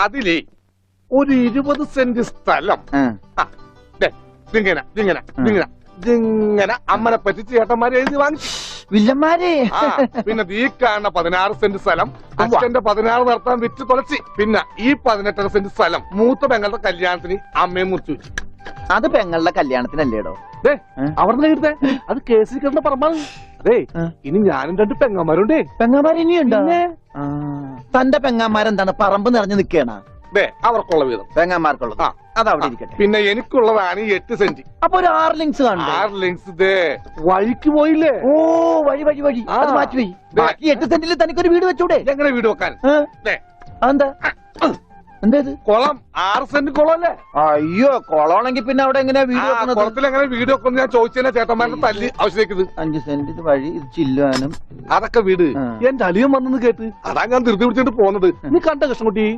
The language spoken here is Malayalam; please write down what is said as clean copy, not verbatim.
അതിലേ ഒരു 20 സെന്റ് സ്ഥലം ഇങ്ങനെ അമ്മനെ പറ്റിച്ച് ചേട്ടന്മാരെ എഴുതി വാങ്ങിച്ചു. വില്ലന്മാരെ. പിന്നെ ഈ കാണുന്ന 16 സെന്റ് സ്ഥലം അച്ഛന്റെ 16 നടത്താൻ വിറ്റ് തുളച്ചി. പിന്നെ ഈ 18 സെന്റ് സ്ഥലം മൂത്ത പെങ്ങളുടെ കല്യാണത്തിന് അമ്മയെ മുറിച്ചു വെച്ചു. അത് പെങ്ങളുടെ കല്യാണത്തിനല്ലേടോ? അവിടെ കിട്ടേ അത് കേസിൽ കിടന്ന പറമ്പാണ്. അതെ, ഇനി ഞാനും 2 പെങ്ങന്മാരുണ്ടേ. പെങ്ങന്മാർ ഇനിയുണ്ടോ? തന്റെ പെങ്ങന്മാരെന്താണ് പറമ്പ് നിറഞ്ഞു നിൽക്കണ? അവർക്കുള്ള വീതം പെങ്ങന്മാർക്കുള്ളത് അതവിടെ ഇരിക്കട്ടെ. പിന്നെ എനിക്കുള്ളതാണ് 8 സെന്റ്. അപ്പൊ ഒരു 6 ലിങ്സ് കാണും. 6 ലിങ്സ് വഴിക്ക് പോയില്ലേ? ഓ, വഴി വഴി വഴി അത് മാറ്റി പോയി. ബാക്കി 8 സെന്റിൽ തനിക്കൊരു വീട് വെച്ചൂടെ? എങ്ങനെ വീട് വെക്കാൻ? എന്താ എന്തേത്? കുളം 6 സെന്റ് കുളം അല്ലേ? അയ്യോ, കുളമാണെങ്കിൽ പിന്നെ അവിടെ എങ്ങനെയാ വീട് വെക്കുന്നത്? കുളത്തിൽ എങ്ങനെ വീട് വെക്കുന്നു ഞാൻ ചോദിച്ചാൽ ചേട്ടന്മാരുടെ തല്ലി ആവശ്യത്തേക്ക്. 5 സെന്റ് വഴി ഇത് ചില്ലാനും അതൊക്കെ വീട് എന്റെ അളിയൻ വന്നെന്ന് കേട്ട് അതാ ഞാൻ ധൃതി പിടിച്ചിട്ട് പോകുന്നത്. നീ കണ്ട കൃഷ്ണൻകുട്ടി?